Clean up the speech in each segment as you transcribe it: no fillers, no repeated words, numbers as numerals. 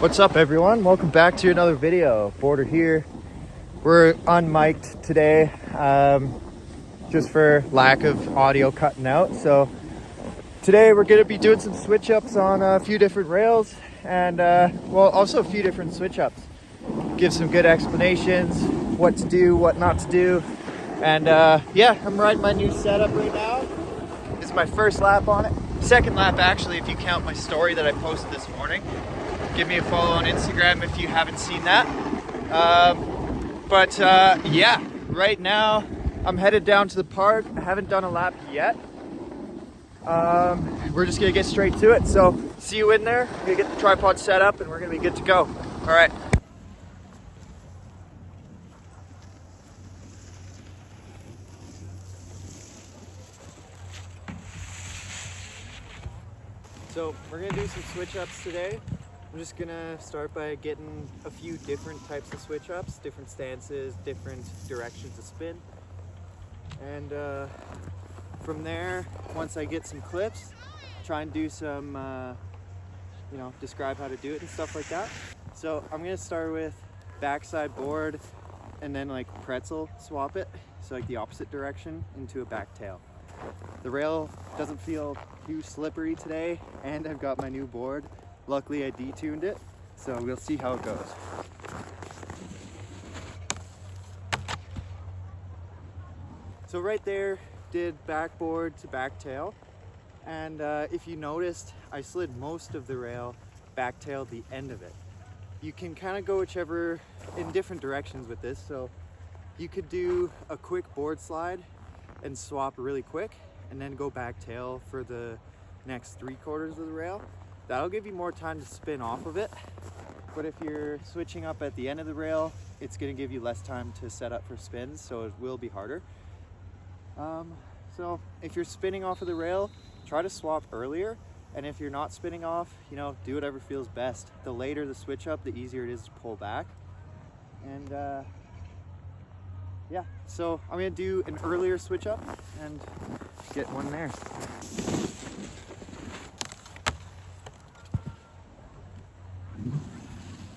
What's up, everyone? Welcome back to another video. Border here. We're unmiked today, just for lack of audio cutting out. So today we're gonna be doing some switch ups on a few different rails and well, also a few different switch ups. Give some good explanations, what to do, what not to do. And yeah, I'm riding my new setup right now. This is my first lap on it. Second lap, actually, if you count my story that I posted this morning. Give me a follow on Instagram if you haven't seen that. Yeah, right now I'm headed down to the park. I haven't done a lap yet. We're just gonna get straight to it. So see you in there. We're gonna get the tripod set up and we're gonna be good to go. All right. So we're gonna do some switch ups today. I'm just gonna start by getting a few different types of switch ups, different stances, different directions to spin. And from there, once I get some clips, try and do some, describe how to do it and stuff like that. So I'm gonna start with backside board and then like pretzel swap it. So like the opposite direction into a back tail. The rail doesn't feel too slippery today and I've got my new board. Luckily I detuned it, so we'll see how it goes. So right there did backboard to back tail, and if you noticed, I slid most of the rail back tail the end of it. You can kind of go whichever in different directions with this, so you could do a quick board slide and swap really quick and then go back tail for the next 3/4 of the rail. That'll give you more time to spin off of it. But if you're switching up at the end of the rail, it's gonna give you less time to set up for spins, so it will be harder. So if you're spinning off of the rail, try to swap earlier. And if you're not spinning off, do whatever feels best. The later the switch up, the easier it is to pull back. And yeah, so I'm gonna do an earlier switch up and get one there.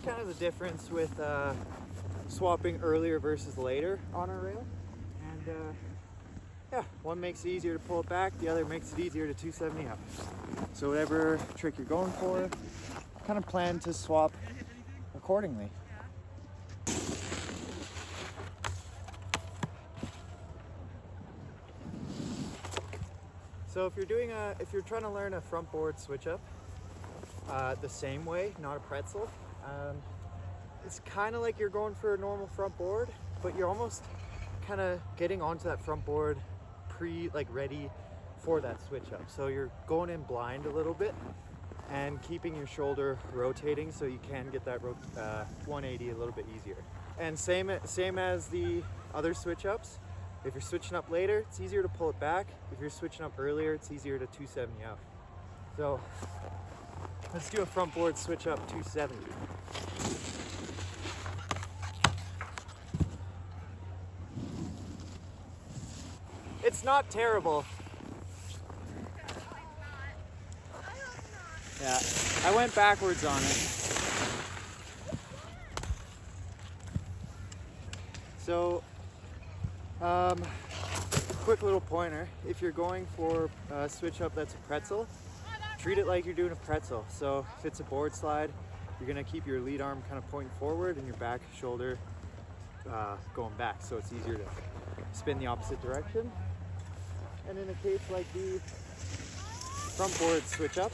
Kind of the difference with swapping earlier versus later on a rail, and yeah, one makes it easier to pull it back, the other makes it easier to 270 up. So whatever trick you're going for, kind of plan to swap accordingly. So if you're trying to learn a front board switch up the same way, not a pretzel, it's kind of like you're going for a normal front board, but you're almost kind of getting onto that front board ready for that switch up. So you're going in blind a little bit and keeping your shoulder rotating so you can get that 180 a little bit easier. And same as the other switch ups. If you're switching up later, it's easier to pull it back. If you're switching up earlier, it's easier to 270 up. So let's do a front board switch up 270. It's not terrible. Yeah, I went backwards on it. So, quick little pointer. If you're going for a switch up that's a pretzel, treat it like you're doing a pretzel. So if it's a board slide, you're gonna keep your lead arm kind of pointing forward and your back shoulder going back, so it's easier to spin the opposite direction. And in a case like the front board switch up,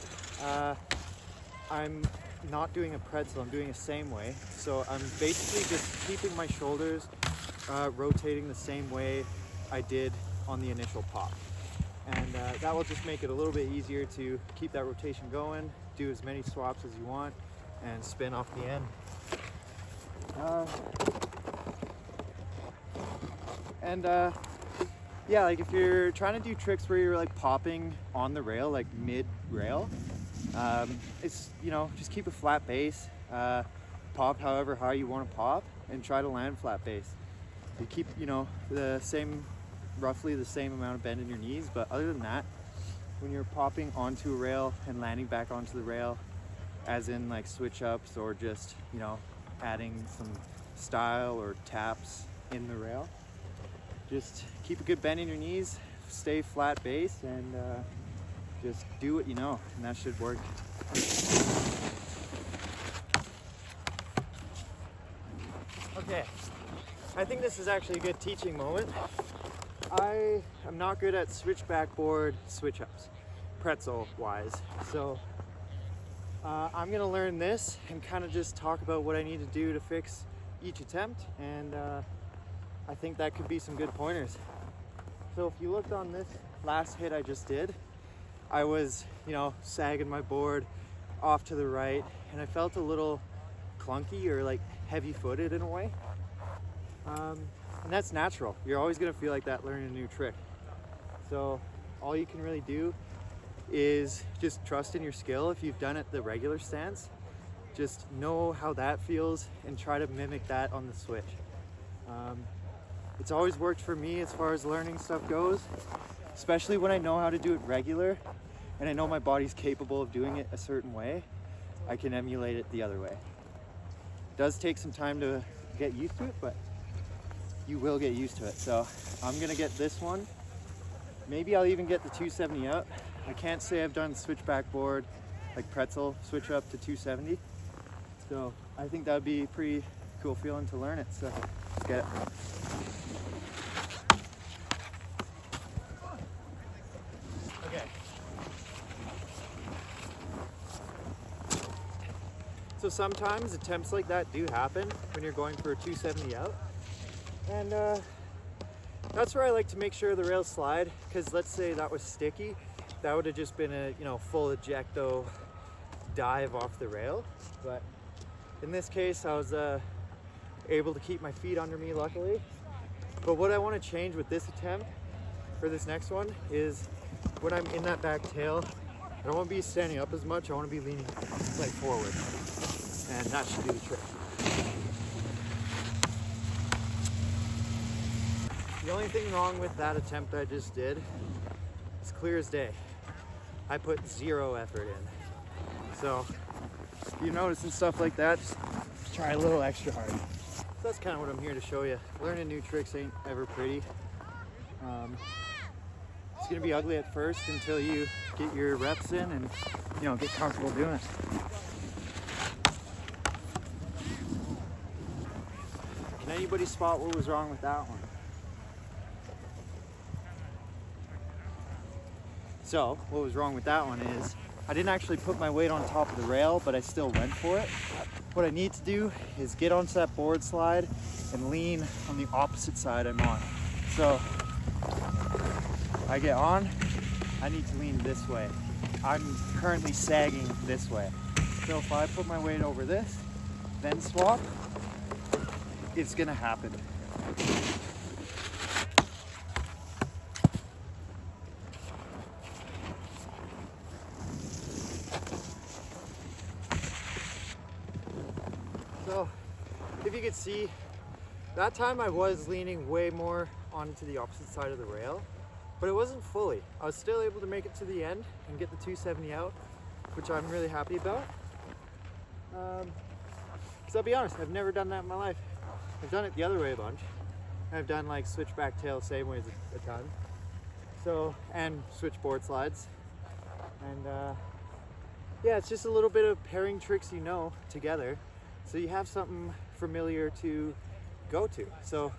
I'm not doing a pretzel, I'm doing a same way. So I'm basically just keeping my shoulders rotating the same way I did on the initial pop. And that will just make it a little bit easier to keep that rotation going, do as many swaps as you want, and spin off the end. Yeah, like if you're trying to do tricks where you're like popping on the rail, like mid-rail, it's, just keep a flat base, pop however high you want to pop, and try to land flat base. You keep, roughly the same amount of bend in your knees, but other than that, when you're popping onto a rail and landing back onto the rail, as in like switch ups or just, you know, adding some style or taps in the rail. Just keep a good bend in your knees, stay flat base, and just do what you know, and that should work. Okay, I think this is actually a good teaching moment. I am not good at switchback board switch-ups, pretzel-wise, so I'm gonna learn this and kind of just talk about what I need to do to fix each attempt, and I think that could be some good pointers. So if you looked on this last hit I just did, I was, you know, sagging my board off to the right, and I felt a little clunky or like heavy-footed in a way. And that's natural. You're always gonna feel like that learning a new trick. So all you can really do is just trust in your skill. If you've done it the regular stance, just know how that feels and try to mimic that on the switch. It's always worked for me as far as learning stuff goes, especially when I know how to do it regular and I know my body's capable of doing it a certain way. I can emulate it the other way. It does take some time to get used to it, but you will get used to it. So I'm gonna get this one. Maybe I'll even get the 270 out. I can't say I've done switchback board, like pretzel, switch up to 270. So I think that would be a pretty cool feeling to learn it. So let's get it. Okay. So sometimes attempts like that do happen when you're going for a 270 out. And that's where I like to make sure the rails slide, because let's say that was sticky, that would have just been a, you know, full ejecto dive off the rail. But in this case, I was able to keep my feet under me, luckily. But what I want to change with this attempt for this next one is when I'm in that back tail, I don't want to be standing up as much, I want to be leaning like forward, and that should do the trick. The only thing wrong with that attempt I just did is clear as day. I put zero effort in. So if you're noticing stuff like that, just try a little extra hard. So that's kind of what I'm here to show you. Learning new tricks ain't ever pretty. It's gonna be ugly at first until you get your reps in and, you know, get comfortable doing it. Can anybody spot what was wrong with that one? So what was wrong with that one is I didn't actually put my weight on top of the rail, but I still went for it. What I need to do is get onto that board slide and lean on the opposite side I'm on. So I get on, I need to lean this way. I'm currently sagging this way. So if I put my weight over this, then swap, it's gonna happen. So if you could see, that time I was leaning way more onto the opposite side of the rail, but it wasn't fully. I was still able to make it to the end and get the 270 out, which I'm really happy about. Because I'll be honest, I've never done that in my life. I've done it the other way a bunch. I've done like switchback tail same ways a ton. So, and switchboard slides. And yeah, it's just a little bit of pairing tricks, you know, together. So you have something familiar to go to. So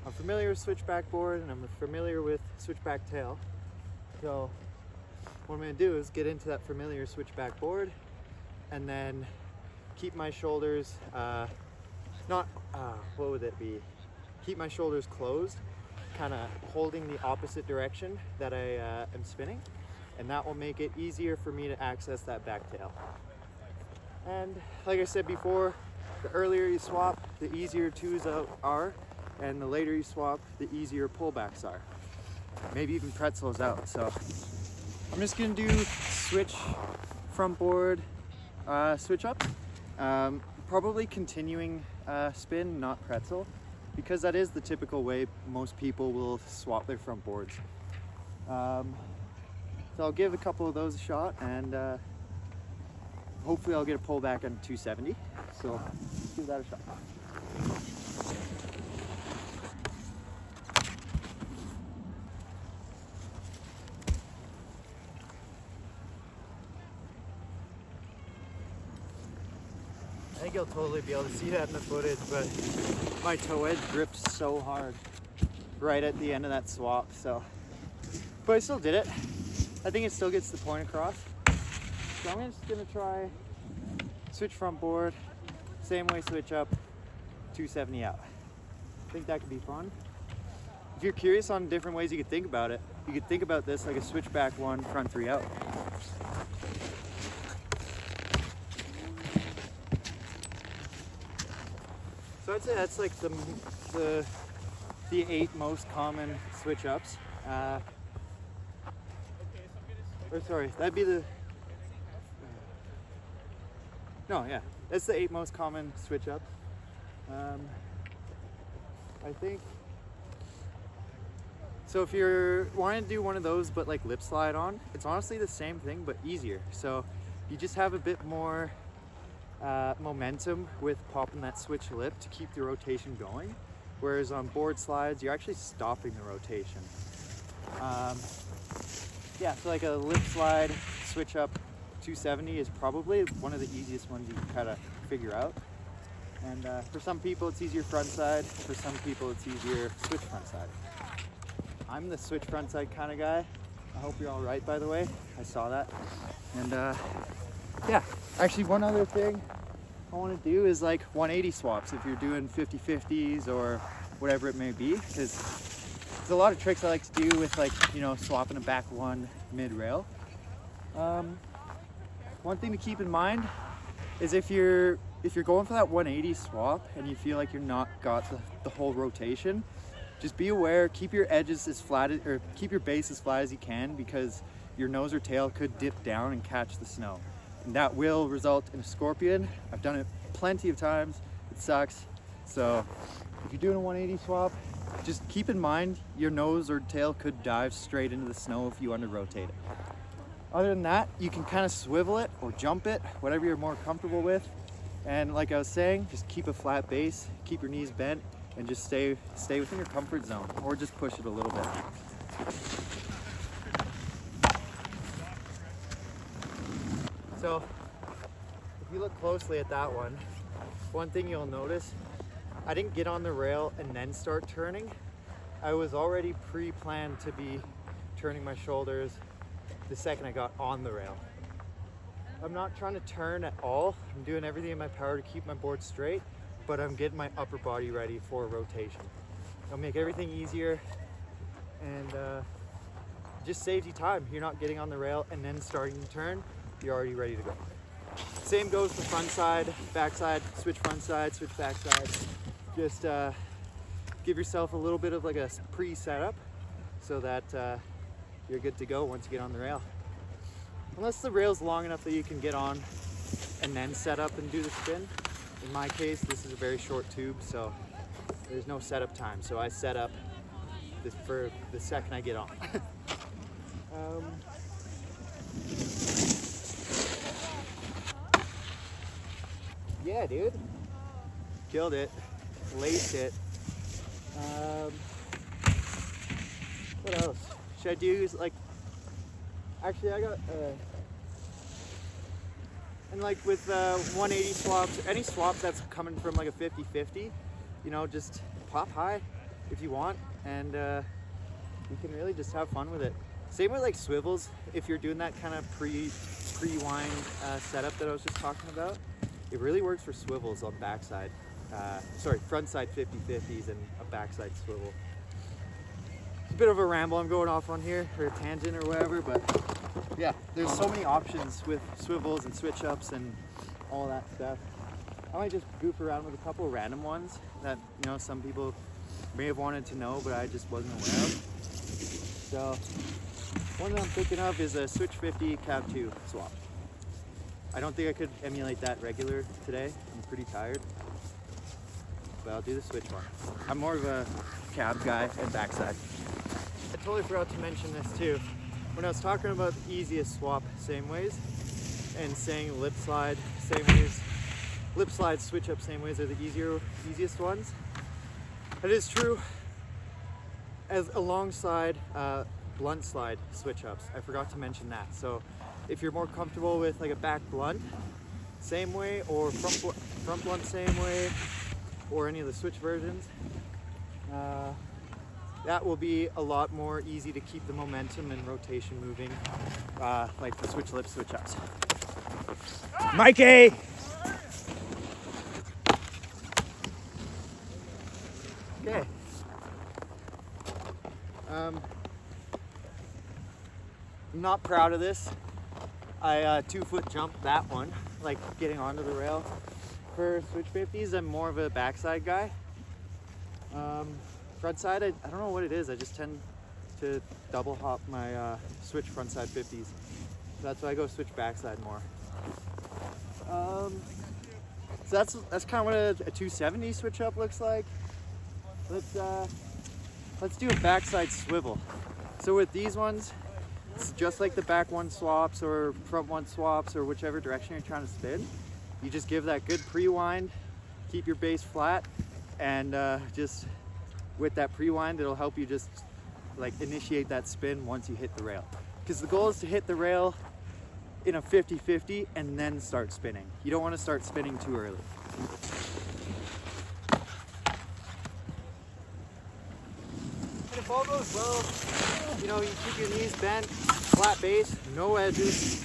I'm familiar with switchback board and I'm familiar with switchback tail. So what I'm gonna do is get into that familiar switchback board and then keep my shoulders, what would it be? Keep my shoulders closed, kind of holding the opposite direction that I am spinning. And that will make it easier for me to access that back tail. And like I said before, the earlier you swap, the easier twos are, and the later you swap, the easier pullbacks are. Maybe even pretzels out. So I'm just gonna do switch front board, switch up. Probably continuing spin, not pretzel, because that is the typical way most people will swap their front boards. So I'll give a couple of those a shot, and hopefully I'll get a pull back on 270. So let's give that a shot. I think you'll totally be able to see that in the footage, but my toe edge gripped so hard right at the end of that swap, so. But I still did it. I think it still gets the point across. So I'm just gonna try switch front board, same way switch up, 270 out. I think that could be fun. If you're curious on different ways you could think about it, you could think about this like a switchback one, front 3 out. So I'd say that's like the 8 most common switch ups. Or sorry, that'd be the. No, yeah, that's the 8 most common switch ups. I think. So if you're wanting to do one of those but like lip slide on, it's honestly the same thing but easier. So you just have a bit more momentum with popping that switch lip to keep the rotation going, whereas on board slides you're actually stopping the rotation. Yeah, so like a lip slide switch up 270 is probably one of the easiest ones you can kind of figure out. And for some people it's easier front side, for some people it's easier switch front side. I'm the switch front side kind of guy. I hope you're all right, by the way. I saw that. And yeah, actually one other thing I want to do is like 180 swaps if you're doing 50-50s or whatever it may be, because there's a lot of tricks I like to do with, like, you know, swapping a back one mid rail. One thing to keep in mind is if you're going for that 180 swap and you feel like you're not got the whole rotation, just be aware, keep your edges as flat or keep your base as flat as you can, because your nose or tail could dip down and catch the snow. And that will result in a scorpion. I've done it plenty of times. It sucks. So if you're doing a 180 swap, just keep in mind your nose or tail could dive straight into the snow if you under rotate it. Other than that, you can kind of swivel it or jump it, whatever you're more comfortable with. And like I was saying, just keep a flat base, keep your knees bent, and just stay within your comfort zone, or just push it a little bit. So if you look closely at that one thing you'll notice, I didn't get on the rail and then start turning. I was already pre-planned to be turning my shoulders the second I got on the rail. I'm not trying to turn at all. I'm doing everything in my power to keep my board straight, but I'm getting my upper body ready for rotation. It'll make everything easier, and just saves you time. You're not getting on the rail and then starting to turn. You're already ready to go. Same goes for front side, back side, switch front side, switch back side. Just give yourself a little bit of like a pre-setup so that you're good to go once you get on the rail. Unless the rail's long enough that you can get on and then set up and do the spin. In my case, this is a very short tube, so there's no setup time. So I set up this for the second I get on. Yeah, dude. Killed it. Laced it. What else? Should I do like, actually I got, and like with 180 swaps, any swap that's coming from like a 50-50, you know, just pop high if you want, and you can really just have fun with it. Same with like swivels, if you're doing that kind of pre-wind setup that I was just talking about, it really works for swivels on backside. Frontside 50-50s and a backside swivel. It's a bit of a ramble I'm going off on here, or a tangent or whatever, but yeah, there's so many options with swivels and switch ups and all that stuff. I might just goof around with a couple of random ones that, you know, some people may have wanted to know, but I just wasn't aware of. So one that I'm thinking of is a Switch 50 CrabGrab swap. I don't think I could emulate that regular today. I'm pretty tired, but I'll do the switch one. I'm more of a cab guy and backside. I totally forgot to mention this too. When I was talking about the easiest swap same ways, and saying lip slide same ways. Lip slide, switch up same ways are the easiest ones. That is true as alongside blunt slide switch ups. I forgot to mention that. So if you're more comfortable with like a back blunt same way, or front blunt same way, or any of the switch versions, that will be a lot more easy to keep the momentum and rotation moving, like the switch lip switch ups. Mikey! Okay. I'm not proud of this. I 2-foot jumped that one, like getting onto the rail. For switch 50s, I'm more of a backside guy. Frontside, I don't know what it is. I just tend to double hop my switch frontside 50s. That's why I go switch backside more. So that's kind of what a 270 switch up looks like. Let's do a backside swivel. So with these ones, it's just like the back one swaps or front one swaps or whichever direction you're trying to spin. You just give that good pre-wind, keep your base flat, and just with that pre-wind, it'll help you just like initiate that spin once you hit the rail. Because the goal is to hit the rail in a 50-50 and then start spinning. You don't want to start spinning too early. And if all goes well, you know, you keep your knees bent, flat base, no edges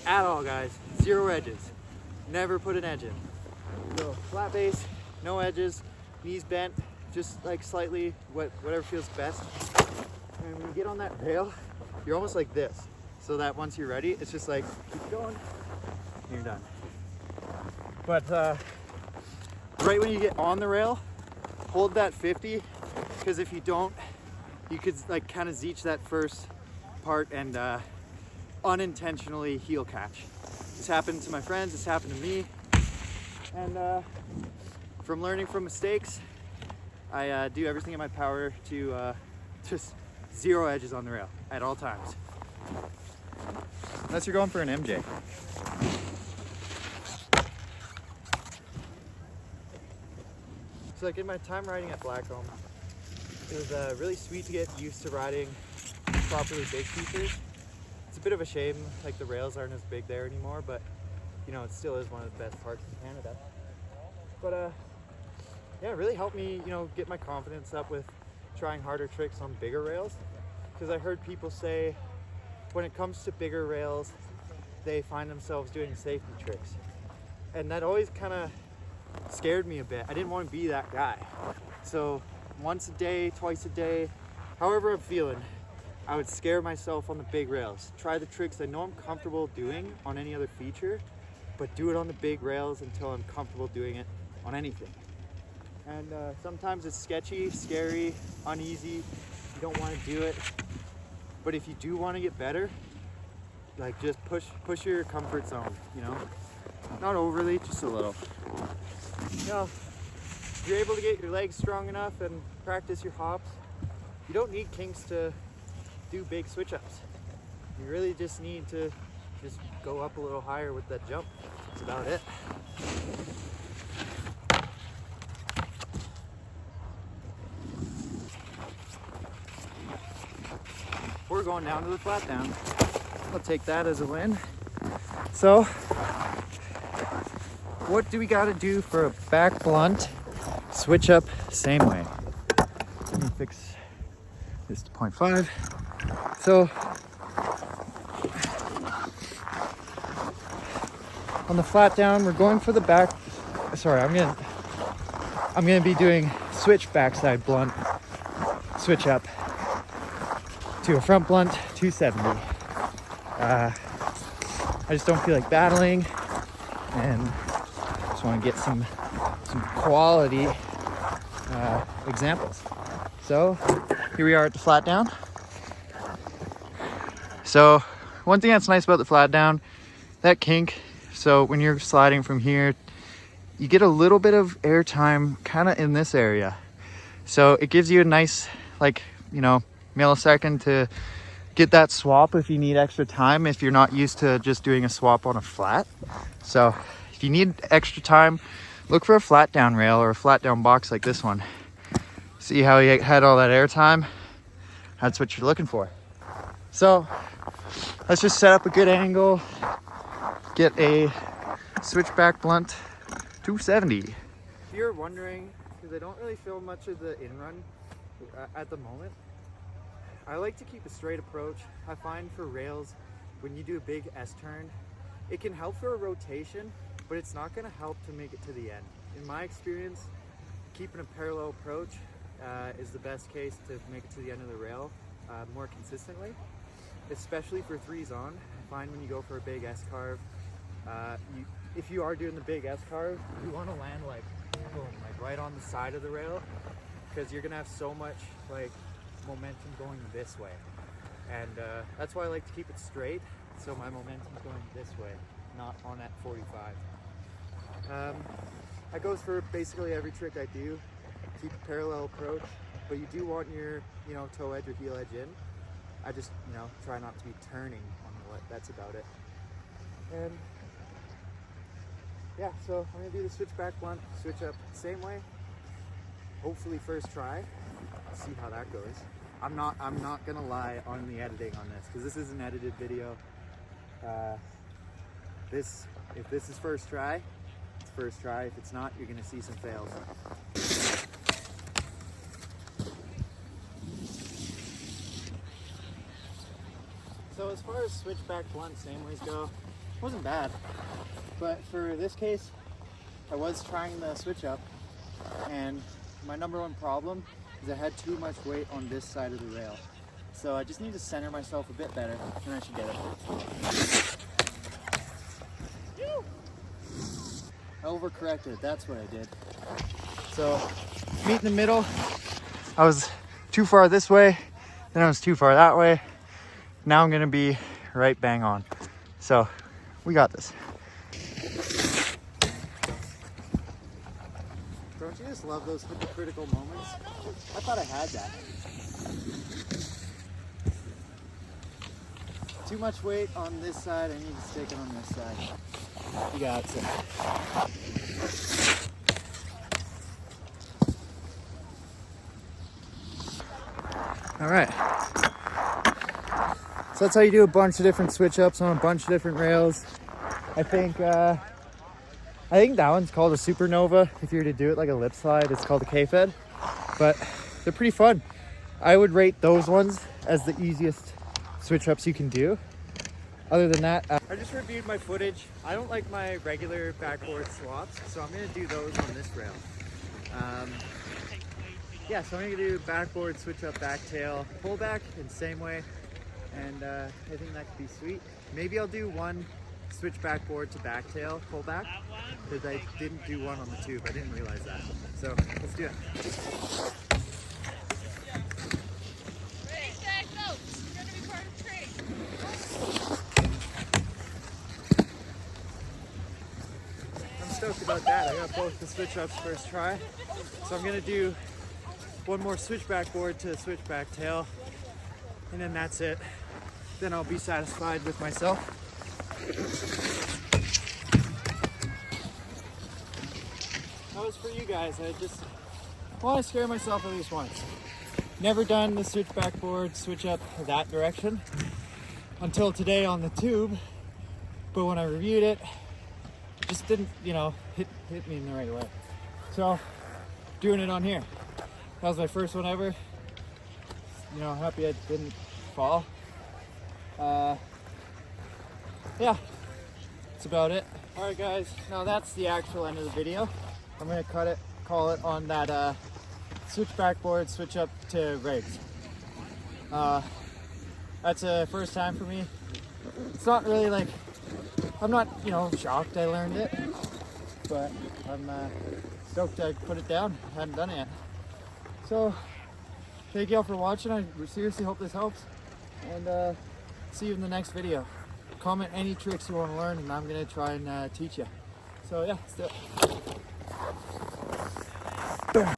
at all, guys. 0 edges. Never put an edge in. So flat base, no edges, knees bent, just like slightly, whatever feels best. And when you get on that rail, you're almost like this. So that once you're ready, it's just like, keep going, and you're done. But right when you get on the rail, hold that 50, because if you don't, you could like kind of zeech that first part and unintentionally heel catch. This happened to my friends, this happened to me. And from learning from mistakes, I do everything in my power to just 0 edges on the rail at all times. Unless you're going for an MJ. So like in my time riding at Blackcomb, it was really sweet to get used to riding properly big features. It's a bit of a shame like the rails aren't as big there anymore, but you know, it still is one of the best parts in Canada. But yeah, it really helped me, you know, get my confidence up with trying harder tricks on bigger rails. Because I heard people say when it comes to bigger rails, they find themselves doing safety tricks. And that always kind of scared me a bit. I didn't want to be that guy. So once a day, twice a day, however I'm feeling, I would scare myself on the big rails. Try the tricks I know I'm comfortable doing on any other feature, but do it on the big rails until I'm comfortable doing it on anything. And sometimes it's sketchy, scary, uneasy. You don't want to do it. But if you do want to get better, like just push your comfort zone, you know? Not overly, just a little. You know, if you're able to get your legs strong enough and practice your hops, you don't need kinks to do big switch ups. You really just need to just go up a little higher with that jump. That's about it. We're going down to the flat down. I'll take that as a win. So, what do we got to do for a back blunt switch up same way? Let me fix this to 0.5. So, on the flat down, we're going for the back. Sorry, I'm gonna be doing switch backside blunt switch up to a front blunt 270. I just don't feel like battling, and just want to get some quality examples. So here we are at the flat down. So one thing that's nice about the flat down, that kink, so when you're sliding from here, you get a little bit of air time kind of in this area. So it gives you a nice, like, you know, millisecond to get that swap if you need extra time, if you're not used to just doing a swap on a flat. So if you need extra time, look for a flat down rail or a flat down box like this one. See how he had all that air time? That's what you're looking for. So let's just set up a good angle, get a switchback blunt 270. If you're wondering, because I don't really feel much of the in-run at the moment, I like to keep a straight approach. I find for rails, when you do a big S-turn, it can help for a rotation, but it's not gonna help to make it to the end. In my experience, keeping a parallel approach is the best case to make it to the end of the rail more consistently, especially for threes on. I find when you go for a big S-carve, if you are doing the big S-carve, you wanna land like, boom, like right on the side of the rail, because you're gonna have so much like momentum going this way, and that's why I like to keep it straight, so my momentum's going this way, not on that 45. That goes for basically every trick I do. Keep a parallel approach, but you do want your toe edge or heel edge in. I just try not to be turning on the lip. That's about it. And yeah, so I'm gonna do the switchback blunt, switch up same way, hopefully first try. See how that goes. I'm not gonna lie on the editing on this, because this is an edited video. If this is first try, it's first try. If it's not, you're gonna see some fails. So as far as switchback blunt same ways go, it wasn't bad. But for this case, I was trying the switch up, and my number one problem is I had too much weight on this side of the rail. So I just need to center myself a bit better, and I should get it. I overcorrected, that's what I did. So, meet in the middle. I was too far this way, then I was too far that way. Now I'm gonna be right bang on. So, we got this. Don't you just love those hypocritical moments? I thought I had that. Too much weight on this side, I need to stick it on this side. You got it. All right. So that's how you do a bunch of different switch ups on a bunch of different rails. I think that one's called a supernova. If you were to do it like a lip slide, it's called a K-fed, but they're pretty fun. I would rate those ones as the easiest switch ups you can do. Other than that, I just reviewed my footage. I don't like my regular backboard swaps, so I'm gonna do those on this rail. Yeah, so I'm gonna do backboard, switch up, back tail, pull back in the same way, and I think that could be sweet. Maybe I'll do one switch backboard to back tail, pull back, because I didn't do one on the tube. I didn't realize that. So let's do it. Stoked about that. I got both the switch ups first try, so I'm gonna do one more switch backboard to switch back tail, and then that's it. Then I'll be satisfied with myself. That was for you guys. I just want to scare myself at least once. Never done the switch backboard switch up that direction until today on the tube, but when I reviewed it, just didn't, hit me in the right way. So, doing it on here. That was my first one ever. Happy I didn't fall. Yeah, that's about it. All right, guys. Now that's the actual end of the video. I'm gonna call it on that switch backboard, switch up to rigs. That's a first time for me. It's not really like, I'm not, shocked I learned it, but I'm stoked I put it down. I hadn't done it yet. So, thank y'all for watching. I seriously hope this helps, and see you in the next video. Comment any tricks you want to learn, and I'm going to try and teach you. So yeah, let's do it.